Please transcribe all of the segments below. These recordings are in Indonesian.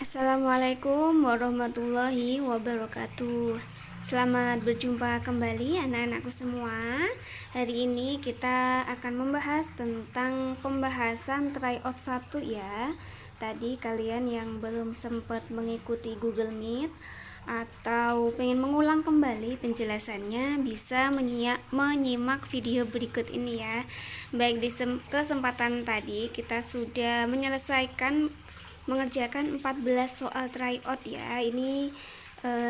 Assalamualaikum warahmatullahi wabarakatuh. Selamat berjumpa kembali anak-anakku semua. Hari ini kita akan membahas tentang pembahasan tryout 1 ya. Tadi kalian yang belum sempat mengikuti Google Meet atau pengen mengulang kembali penjelasannya, bisa menyimak video berikut ini ya. Baik, di kesempatan tadi kita sudah mengerjakan 14 soal tryout ya. Ini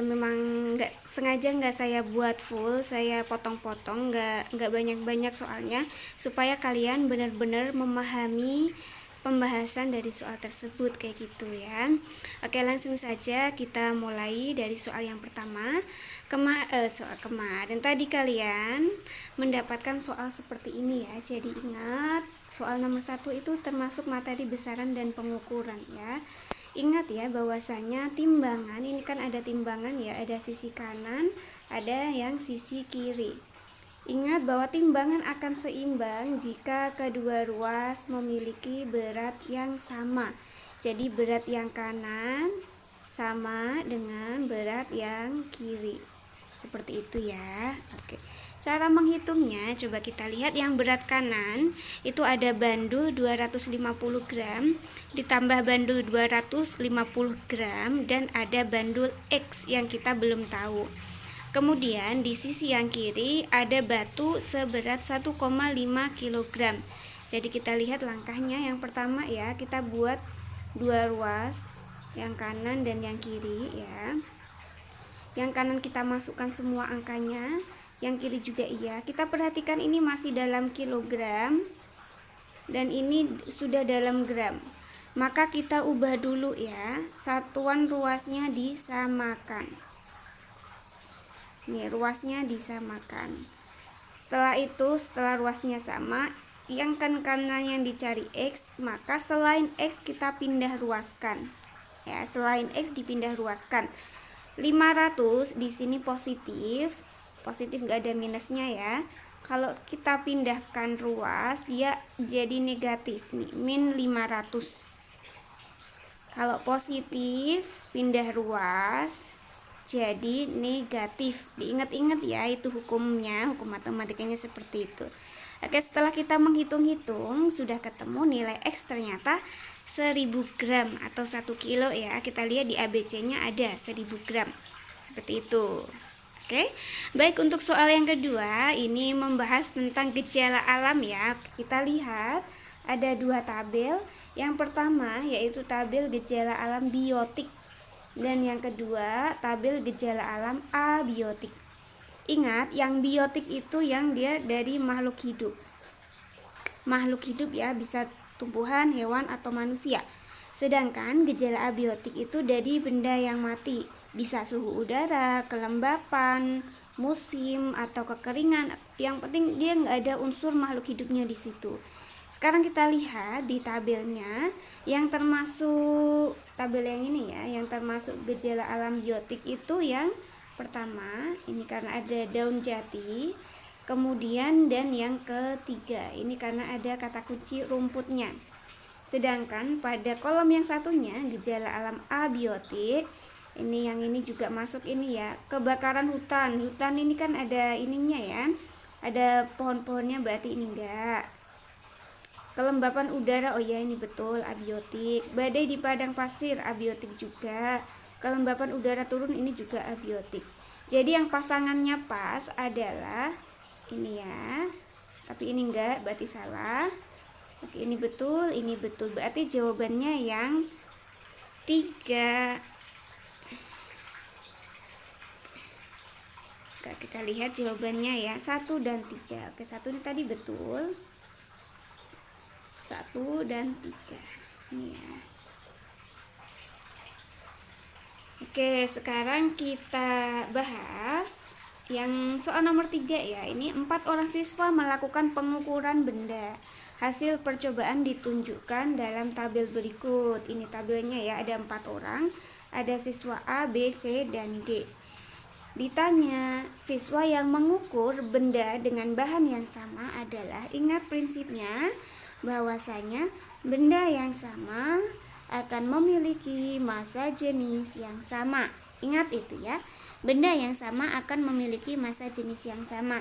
memang nggak saya buat full, saya potong-potong, nggak banyak-banyak soalnya, supaya kalian benar-benar memahami pembahasan dari soal tersebut kayak gitu ya. Oke, langsung saja kita mulai dari soal yang pertama. Soal kemarin tadi kalian mendapatkan soal seperti ini ya. Jadi ingat, soal nomor 1 itu termasuk materi besaran dan pengukuran ya. Ingat ya bahwasanya timbangan ini kan ada timbangan ya, ada sisi kanan, ada yang sisi kiri. Ingat bahwa timbangan akan seimbang jika kedua ruas memiliki berat yang sama. Jadi berat yang kanan sama dengan berat yang kiri. Seperti itu ya. Oke. Cara menghitungnya coba kita lihat. Yang berat kanan itu ada bandul 250 gram ditambah bandul 250 gram dan ada bandul X yang kita belum tahu. Kemudian di sisi yang kiri ada batu seberat 1,5 kg. Jadi kita lihat langkahnya. Yang pertama ya, kita buat dua ruas, yang kanan dan yang kiri ya. Yang kanan kita masukkan semua angkanya, yang kiri juga iya. Kita perhatikan ini masih dalam kilogram dan ini sudah dalam gram. Maka kita ubah dulu ya, satuan ruasnya disamakan. Nih, ruasnya disamakan. Setelah itu, setelah ruasnya sama, yang kanan yang dicari X, maka selain X kita pindah ruaskan. Ya, selain X dipindah ruaskan. 500 di sini positif nggak ada minusnya ya. Kalau kita pindahkan ruas, dia jadi negatif nih, min 500. Kalau positif pindah ruas jadi negatif. Diingat-ingat ya, itu hukumnya, hukum matematikanya seperti itu. Oke, setelah kita menghitung-hitung sudah ketemu nilai X, ternyata 1000 gram atau 1 kilo ya. Kita lihat di ABC-nya ada 1000 gram. Seperti itu. Oke. Baik, untuk soal yang kedua ini membahas tentang gejala alam ya. Kita lihat ada dua tabel. Yang pertama yaitu tabel gejala alam biotik. Dan yang kedua, tabel gejala alam abiotik. Ingat, yang biotik itu yang dia dari makhluk hidup. Makhluk hidup ya, bisa tumbuhan, hewan, atau manusia. Sedangkan gejala abiotik itu dari benda yang mati. Bisa suhu udara, kelembapan, musim, atau kekeringan. Yang penting dia nggak ada unsur makhluk hidupnya di situ. Sekarang kita lihat di tabelnya, yang termasuk tabel yang ini ya, yang termasuk gejala alam biotik itu yang pertama, ini karena ada daun jati, kemudian dan yang ketiga, ini karena ada kata kunci rumputnya. Sedangkan pada kolom yang satunya, gejala alam abiotik, ini yang ini juga masuk ini ya, kebakaran hutan. Hutan ini kan ada ininya ya, ada pohon-pohonnya, berarti ini enggak. Kelembapan udara, oh ya ini betul, abiotik. Badai di padang pasir, abiotik juga. Kelembapan udara turun, ini juga abiotik. Jadi yang pasangannya pas adalah ini ya. Tapi ini enggak, berarti salah. Oke, ini betul, ini betul. Berarti jawabannya yang 3. Kita lihat jawabannya ya, 1 dan 3. Oke, 1 ini tadi betul. 1 dan 3 ini ya. Oke, sekarang kita bahas yang soal nomor 3 ya. Ini 4 orang siswa melakukan pengukuran benda. Hasil percobaan ditunjukkan dalam tabel berikut. Ini tabelnya ya, ada 4 orang. Ada siswa A, B, C, dan D. Ditanya, siswa yang mengukur benda dengan bahan yang sama adalah, ingat prinsipnya bahwasanya benda yang sama akan memiliki massa jenis yang sama. Ingat itu ya, benda yang sama akan memiliki massa jenis yang sama.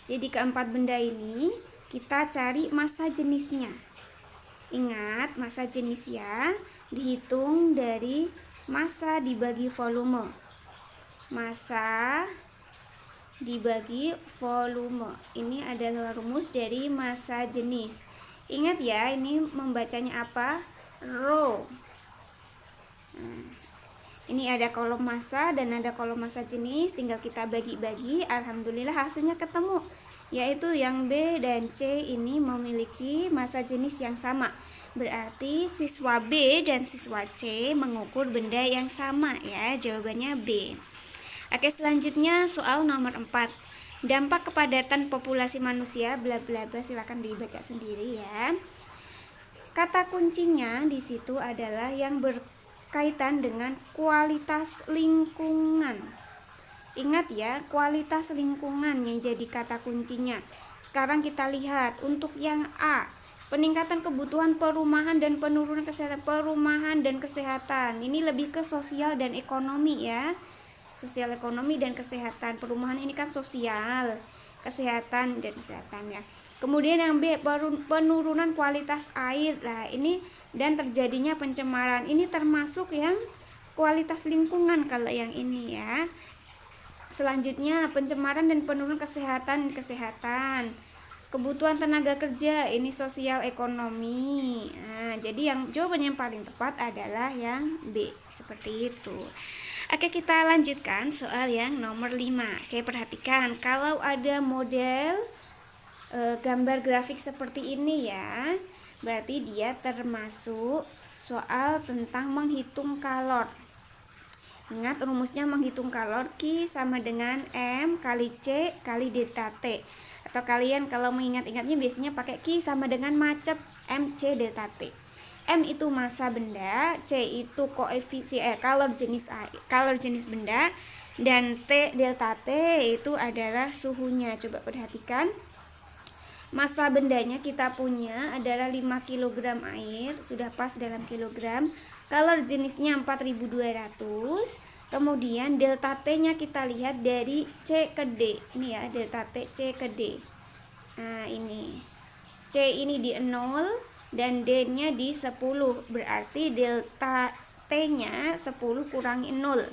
Jadi keempat benda ini kita cari massa jenisnya. Ingat, massa jenis ya dihitung dari massa dibagi volume. Massa dibagi volume. Ini adalah rumus dari massa jenis. Ingat ya, ini membacanya apa? Rho. Ini ada kolom massa dan ada kolom massa jenis, tinggal kita bagi-bagi. Alhamdulillah hasilnya ketemu, yaitu yang B dan C ini memiliki massa jenis yang sama. Berarti siswa B dan siswa C mengukur benda yang sama ya. Jawabannya B. Oke, selanjutnya soal nomor 4. Dampak kepadatan populasi manusia bla bla bla, silakan dibaca sendiri ya. Kata kuncinya di situ adalah yang berkaitan dengan kualitas lingkungan. Ingat ya, kualitas lingkungan yang jadi kata kuncinya. Sekarang kita lihat untuk yang A, peningkatan kebutuhan perumahan dan penurunan kesehatan. Perumahan dan kesehatan ini lebih ke sosial dan ekonomi ya. Sosial, ekonomi, dan kesehatan. Perumahan ini kan sosial, kesehatan dan kesehatan ya. Kemudian yang B, penurunan kualitas air. Nah, ini dan terjadinya pencemaran. Ini termasuk yang kualitas lingkungan kalau yang ini ya. Selanjutnya pencemaran dan penurunan kesehatan. Kebutuhan tenaga kerja, ini sosial ekonomi. Nah, jadi yang jawaban yang paling tepat adalah yang B, seperti itu. Oke, kita lanjutkan soal yang nomor 5. Oke, perhatikan kalau ada model gambar grafik seperti ini ya, berarti dia termasuk soal tentang menghitung kalor. Ingat rumusnya menghitung kalor, Q sama dengan M kali C kali delta T. Atau kalian kalau mengingat-ingatnya biasanya pakai Q sama dengan macet MC delta T. M itu massa benda, C itu koefisien kalor jenis benda, dan T delta T itu adalah suhunya. Coba perhatikan. Massa bendanya kita punya adalah 5 kg air, sudah pas dalam kilogram. Kalor jenisnya 4200. Kemudian delta T-nya kita lihat dari C ke D. Ini ya, delta T C ke D. Nah, ini. C ini di 0 dan D-nya di 10. Berarti delta T-nya 10 kurangi 0.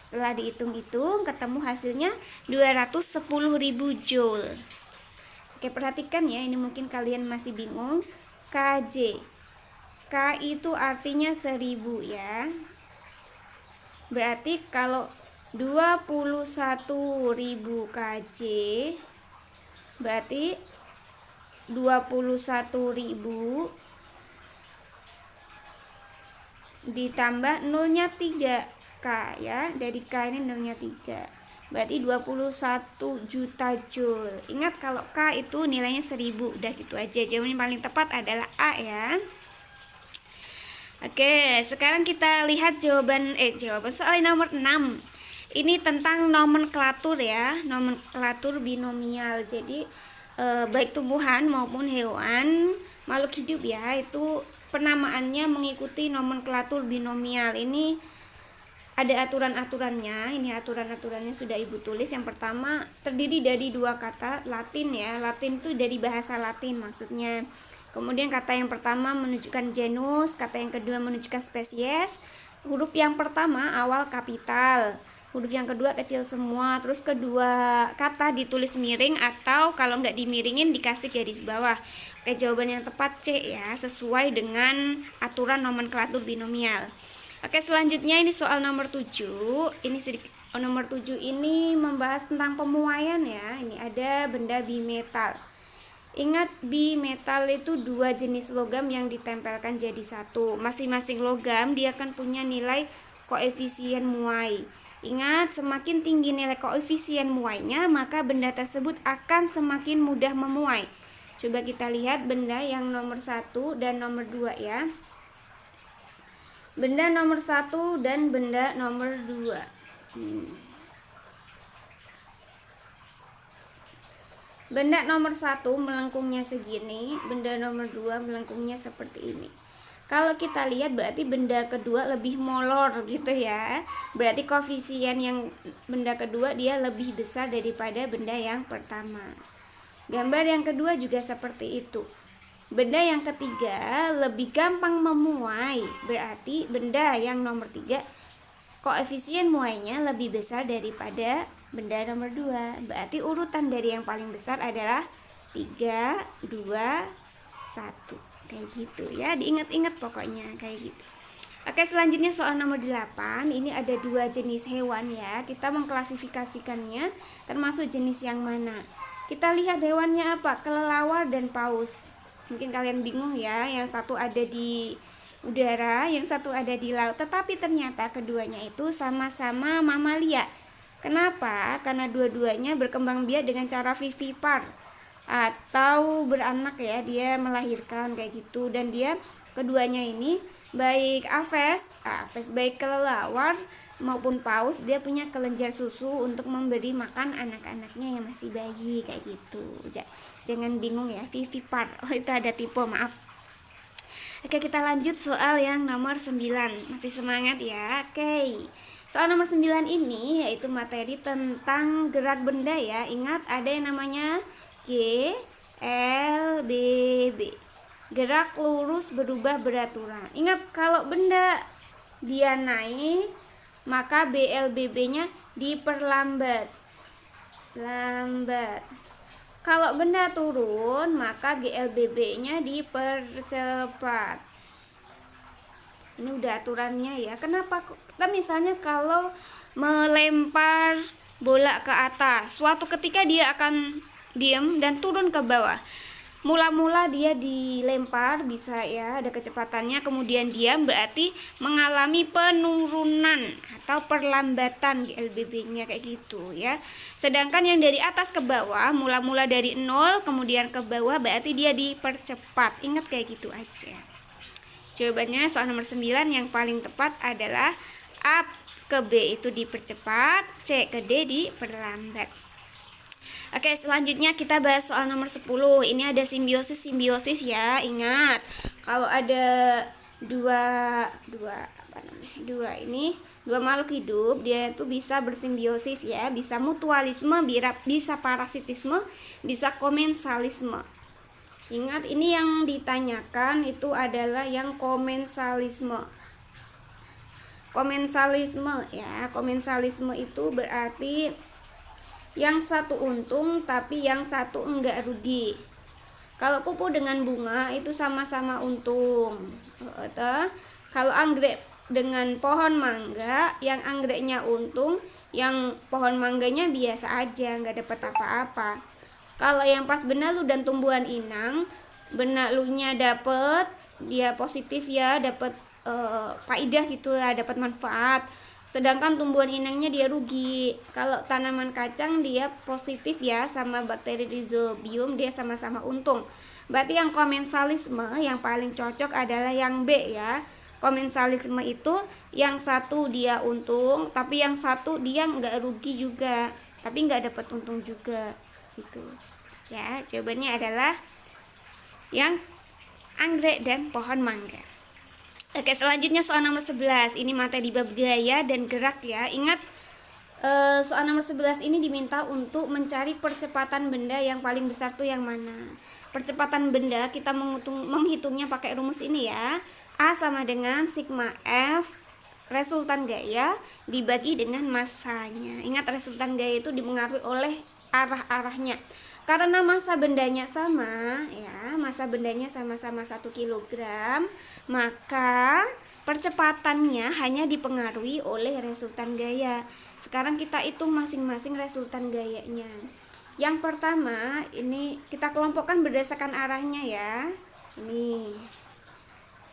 Setelah dihitung-hitung ketemu hasilnya 210.000 joule. Oke, perhatikan ya, ini mungkin kalian masih bingung. KJ. K itu artinya 1000 ya. Berarti kalau 21.000 KJ berarti 21.000 ditambah nolnya 3K ya. Dari K ini nolnya 3. Berarti 21 juta joule. Ingat kalau K itu nilainya 1000. Udah gitu aja. Jawaban yang paling tepat adalah A ya. Oke, sekarang kita lihat jawaban soal nomor 6. Ini tentang nomenklatur ya, nomenklatur binomial. Jadi baik tumbuhan maupun hewan, makhluk hidup ya, itu penamaannya mengikuti nomenklatur binomial. Ini ada aturan-aturannya. Ini aturan-aturannya sudah Ibu tulis. Yang pertama terdiri dari 2 kata Latin ya. Latin itu dari bahasa Latin maksudnya. Kemudian kata yang pertama menunjukkan genus, kata yang kedua menunjukkan spesies. Huruf yang pertama awal kapital, huruf yang kedua kecil semua. Terus kedua kata ditulis miring atau kalau nggak dimiringin dikasih garis bawah. Oke, jawaban yang tepat C ya, sesuai dengan aturan nomenklatur binomial. Oke, selanjutnya ini soal nomor 7. Ini nomor 7 ini membahas tentang pemuaian ya. Ini ada benda bimetal. Ingat, bimetal itu 2 jenis logam yang ditempelkan jadi satu. Masing-masing logam dia akan punya nilai koefisien muai. Ingat, semakin tinggi nilai koefisien muainya, maka benda tersebut akan semakin mudah memuai. Coba kita lihat benda yang nomor 1 dan nomor 2 ya. Benda nomor 1 dan benda nomor 2. Benda nomor 1 melengkungnya segini, benda nomor 2 melengkungnya seperti ini. Kalau kita lihat berarti benda kedua lebih molor gitu ya. Berarti koefisien yang benda kedua dia lebih besar daripada benda yang pertama. Gambar yang kedua juga seperti itu. Benda yang ketiga lebih gampang memuai. Berarti benda yang nomor 3 koefisien muainya lebih besar daripada benda nomor 2. Berarti urutan dari yang paling besar adalah 3, 2, 1. Kayak gitu ya, diingat-ingat pokoknya kayak gitu. Oke, selanjutnya soal nomor 8. Ini ada 2 jenis hewan ya. Kita mengklasifikasikannya termasuk jenis yang mana. Kita lihat hewannya apa? Kelelawar dan paus. Mungkin kalian bingung ya, yang satu ada di udara, yang satu ada di laut. Tetapi ternyata keduanya itu sama-sama mamalia. Kenapa? Karena dua-duanya berkembang biak dengan cara vivipar atau beranak ya, dia melahirkan kayak gitu. Dan dia keduanya ini baik aves baik kelelawar maupun paus, dia punya kelenjar susu untuk memberi makan anak-anaknya yang masih bayi kayak gitu. Jangan bingung ya, vivipar. Oh, itu ada tipe, maaf. Oke, kita lanjut soal yang nomor 9. Masih semangat ya. Oke. Soal nomor 9 ini yaitu materi tentang gerak benda ya. Ingat ada yang namanya G, L, B, B. Gerak lurus berubah beraturan. Ingat kalau benda dia naik, maka BLBB-nya diperlambat. Lambat. Kalau benda turun, maka GLBB-nya dipercepat. Ini udah aturannya ya. Kenapa kita misalnya kalau melempar bola ke atas, suatu ketika dia akan diam dan turun ke bawah. Mula-mula dia dilempar bisa ya, ada kecepatannya, kemudian diam, berarti mengalami penurunan atau perlambatan GLBB-nya kayak gitu ya. Sedangkan yang dari atas ke bawah, mula-mula dari 0 kemudian ke bawah, berarti dia dipercepat. Ingat kayak gitu aja. Jawabannya soal nomor 9 yang paling tepat adalah A ke B itu dipercepat, C ke D diperlambat. Oke, selanjutnya kita bahas soal nomor 10. Ini ada simbiosis ya. Ingat, kalau ada dua makhluk hidup, dia itu bisa bersimbiosis ya, bisa mutualisme, bisa parasitisme, bisa komensalisme. Ingat, ini yang ditanyakan itu adalah yang komensalisme. Komensalisme ya, komensalisme itu berarti yang satu untung tapi yang satu enggak rugi. Kalau kupu dengan bunga itu sama-sama untung. Kalau anggrek dengan pohon mangga, yang anggreknya untung, yang pohon mangganya biasa aja, nggak dapat apa-apa. Kalau yang pas benalu dan tumbuhan inang, benalunya dapat, dia positif ya, dapat faidah gitu lah, dapat manfaat. Sedangkan tumbuhan inangnya dia rugi. Kalau tanaman kacang dia positif ya, sama bakteri rhizobium dia sama-sama untung. Berarti yang komensalisme yang paling cocok adalah yang B ya. Komensalisme itu yang satu dia untung, tapi yang satu dia nggak rugi juga, tapi nggak dapat untung juga gitu. Ya, jawabannya adalah yang anggrek dan pohon mangga. Oke, selanjutnya soal nomor 11. Ini materi bab gaya dan gerak ya. Ingat, soal nomor 11 ini diminta untuk mencari percepatan benda yang paling besar tuh yang mana. Percepatan benda kita menghitungnya pakai rumus ini ya. A sama dengan sigma F resultan gaya dibagi dengan massanya. Ingat, resultan gaya itu dipengaruhi oleh arah-arahnya. Karena massa bendanya sama ya, massa bendanya sama-sama 1 kg, maka percepatannya hanya dipengaruhi oleh resultan gaya. Sekarang kita hitung masing-masing resultan gayanya. Yang pertama, ini kita kelompokkan berdasarkan arahnya ya. Ini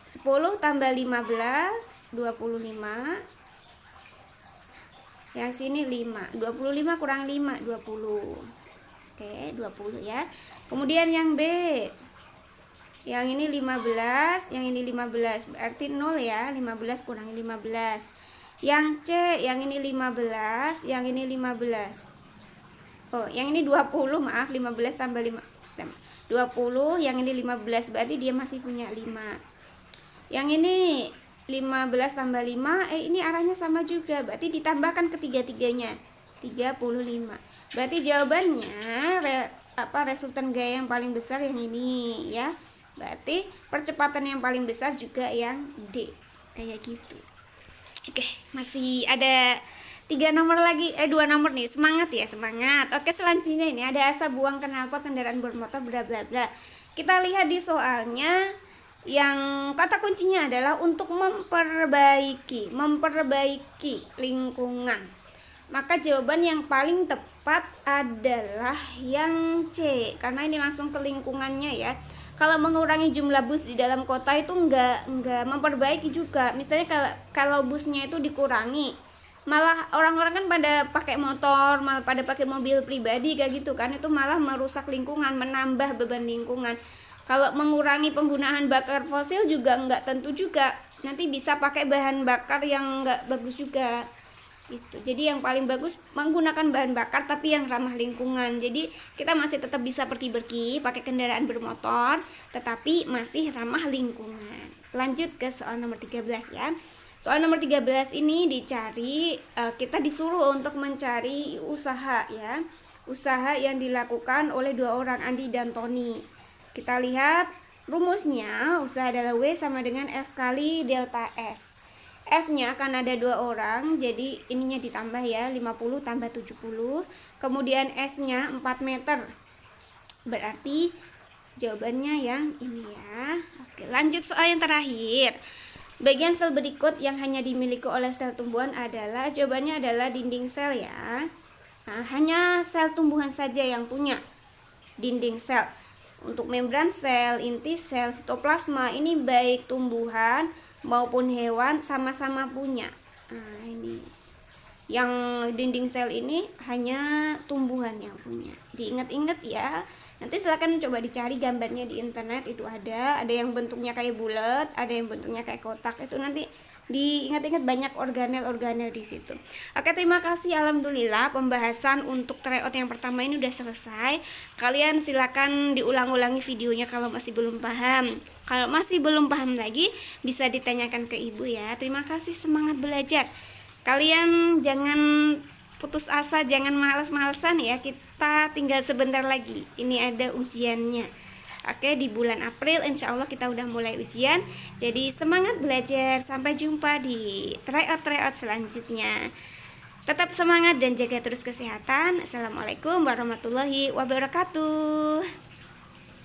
10 tambah 15, 25. Yang sini 5. 25 kurang 5, 20. Oke, 20 ya. Kemudian yang B. Yang ini 15, yang ini 15. Berarti 0 ya. 15 kurang 15. Yang C, yang ini 15, yang ini 15. Oh, yang ini 20, maaf, 15 tambah 5. 20, yang ini 15, berarti dia masih punya 5. Yang ini 15 tambah 5, ini arahnya sama juga, berarti ditambahkan ketiga-tiganya 35. Berarti jawabannya resultan gaya yang paling besar yang ini ya. Berarti percepatan yang paling besar juga yang D, kayak gitu. Oke, masih ada 2 nomor nih. Semangat ya, semangat. Oke, selanjutnya ini ada asa buang knalpot kendaraan bermotor bla bla bla. Kita lihat di soalnya, yang kata kuncinya adalah untuk memperbaiki lingkungan. Maka jawaban yang paling tepat adalah yang C, karena ini langsung ke lingkungannya ya. Kalau mengurangi jumlah bus di dalam kota itu enggak memperbaiki juga. Misalnya kalau busnya itu dikurangi, malah orang-orang kan pada pakai motor, malah pada pakai mobil pribadi kayak gitu kan, itu malah merusak lingkungan, menambah beban lingkungan. Kalau mengurangi penggunaan bakar fosil juga enggak tentu juga, nanti bisa pakai bahan bakar yang enggak bagus juga gitu. Jadi yang paling bagus menggunakan bahan bakar tapi yang ramah lingkungan. Jadi kita masih tetap bisa pergi-pergi pakai kendaraan bermotor tetapi masih ramah lingkungan. Lanjut ke soal nomor 13 ya. Soal nomor 13 ini dicari, kita disuruh untuk mencari usaha ya. Usaha yang dilakukan oleh 2 orang, Andi dan Tony. Kita lihat rumusnya, usaha adalah W sama dengan F kali delta S. F-nya akan ada 2 orang, jadi ininya ditambah ya, 50 tambah 70. Kemudian S-nya 4 meter. Berarti jawabannya yang ini ya. Oke, lanjut soal yang terakhir. Bagian sel berikut yang hanya dimiliki oleh sel tumbuhan adalah, jawabannya adalah dinding sel ya. Nah, hanya sel tumbuhan saja yang punya dinding sel. Untuk membran sel, inti sel, sitoplasma ini baik tumbuhan maupun hewan sama-sama punya. Nah, ini yang dinding sel ini hanya tumbuhan yang punya. Diingat-ingat ya. Nanti silakan coba dicari gambarnya di internet, itu ada yang bentuknya kayak bulat, ada yang bentuknya kayak kotak. Itu nanti diingat-ingat, banyak organel-organel di situ. Oke, terima kasih. Alhamdulillah pembahasan untuk tryout yang pertama ini udah selesai. Kalian silakan diulang-ulangi videonya kalau masih belum paham. Kalau masih belum paham lagi bisa ditanyakan ke ibu ya. Terima kasih, semangat belajar. Kalian jangan putus asa, jangan males-malesan ya. Kita tinggal sebentar lagi. Ini ada ujiannya. Oke, di bulan April insya Allah kita udah mulai ujian. Jadi semangat belajar. Sampai jumpa di tryout selanjutnya. Tetap semangat dan jaga terus kesehatan. Assalamualaikum warahmatullahi wabarakatuh.